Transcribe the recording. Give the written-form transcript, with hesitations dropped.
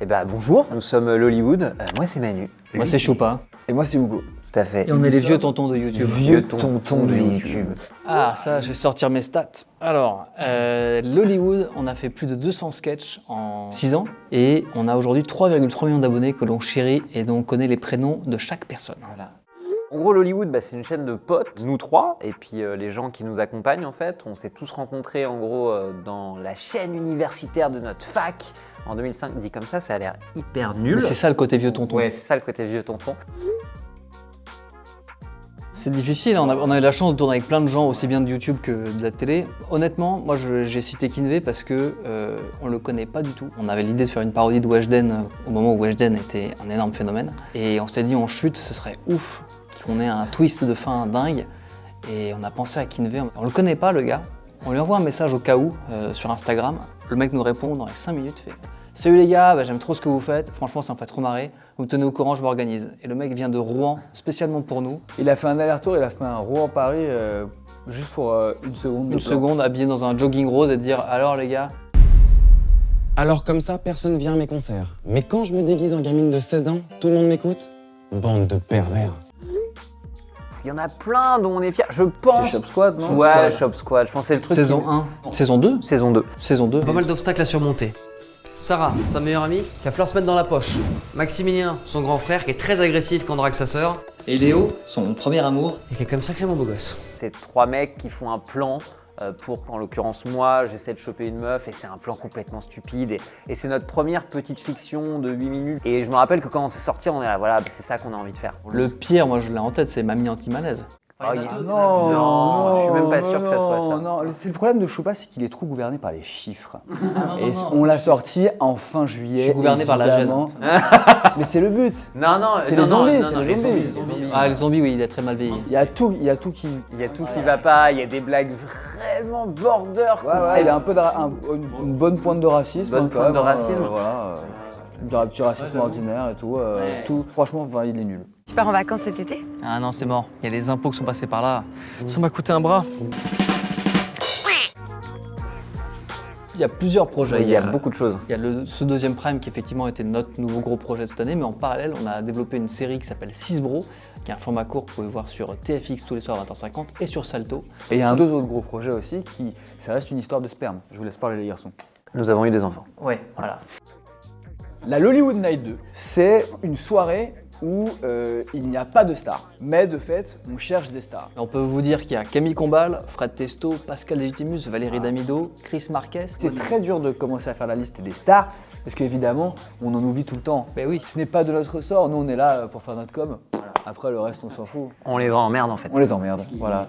Eh ben bonjour, nous sommes l'Hollywood. Moi c'est Manu. Moi c'est Choupa. Et moi c'est Hugo. Tout à fait. Et on est les vieux tontons de YouTube. Vieux tontons de YouTube. Ah ça, je vais sortir mes stats. Alors, l'Hollywood, on a fait plus de 200 sketchs en 6 ans. Et on a aujourd'hui 3,3 millions d'abonnés que l'on chérit et dont on connaît les prénoms de chaque personne. Voilà. En gros, l'Hollywood, c'est une chaîne de potes, nous trois, et puis les gens qui nous accompagnent en fait. On s'est tous rencontrés en gros dans la chaîne universitaire de notre fac en 2005. Dit comme ça a l'air hyper nul. Mais c'est ça le côté vieux tonton. Ouais, c'est ça le côté vieux tonton. C'est difficile, on a eu la chance de tourner avec plein de gens, aussi bien de YouTube que de la télé. Honnêtement, moi j'ai cité Kinvey parce que on le connaît pas du tout. On avait l'idée de faire une parodie de Weshden au moment où Weshden était un énorme phénomène. Et on s'était dit en chute, ce serait ouf qu'on ait un twist de fin dingue. Et on a pensé à Kinvey. On le connaît pas le gars. On lui envoie un message au cas où sur Instagram. Le mec nous répond dans les 5 minutes, fait « Salut les gars, j'aime trop ce que vous faites, franchement ça me fait trop marrer, vous me tenez au courant, je m'organise. » Et le mec vient de Rouen, spécialement pour nous. Il a fait un aller-retour, il a fait un Rouen-Paris juste pour une seconde. Une seconde habillé dans un jogging rose et dire « Alors les gars ?» Alors comme ça, personne vient à mes concerts. Mais quand je me déguise en gamine de 16 ans, tout le monde m'écoute? Bande de pervers. Il y en a plein dont on est fiers, je pense. C'est Shop Squad, non? Ouais, Shop Squad, je pense que c'est le truc. Saison 1. Saison 2 Saison 2. Saison 2. Pas mal d'obstacles à surmonter. Sarah, sa meilleure amie, qui va falloir se mettre dans la poche. Maximilien, son grand frère, qui est très agressif quand on drague sa sœur. Et Léo, son premier amour. Et qui est quand même sacrément beau gosse. C'est trois mecs qui font un plan pour, en l'occurrence moi, j'essaie de choper une meuf et c'est un plan complètement stupide. Et c'est notre première petite fiction de 8 minutes. Et je me rappelle que quand on s'est sorti, on est là, voilà, c'est ça qu'on a envie de faire. Le pire, moi je l'ai en tête, c'est Mamie Anti-Malaise. Oh, Non, je suis même pas sûr que ça soit ça. Non, c'est le problème de Choupa, c'est qu'il est trop gouverné par les chiffres. Et on l'a sorti en fin juillet. Je suis gouverné par la gêne. Mais c'est le but. Non, C'est les zombies, c'est les zombies. Ah, le zombie, oui, il est très mal vieilli. Il y a tout qui. Il y a tout qui va pas, il y a des blagues vraiment border. Ouais, il y a un peu une bonne pointe de racisme. Bonne pointe de racisme. Un petit racisme ordinaire et tout. Tout. Franchement, il est nul. Tu pars en vacances cet été? Ah non, c'est mort. Il y a les impôts qui sont passés par là. Ça m'a coûté un bras. Il y a plusieurs projets. Il y a beaucoup de choses. Il y a ce deuxième Prime qui effectivement était notre nouveau gros projet de cette année, mais en parallèle, on a développé une série qui s'appelle 6 Bros, qui est un format court que vous pouvez voir sur TFX tous les soirs à 20h50 et sur Salto. Et il y a deux autres gros projets aussi ça reste une histoire de sperme. Je vous laisse parler les garçons. Nous avons eu des enfants. Ouais, voilà. La Lollywood Night 2, c'est une soirée où il n'y a pas de stars. Mais de fait, on cherche des stars. Et on peut vous dire qu'il y a Camille Combal, Fred Testo, Pascal Legitimus, Valérie Damido, Chris Marquez. C'est très dur de commencer à faire la liste des stars, parce qu'évidemment, on en oublie tout le temps. Mais oui. Ce n'est pas de notre ressort, nous on est là pour faire notre com. Après le reste, on s'en fout. On les emmerde en fait. On les emmerde, voilà.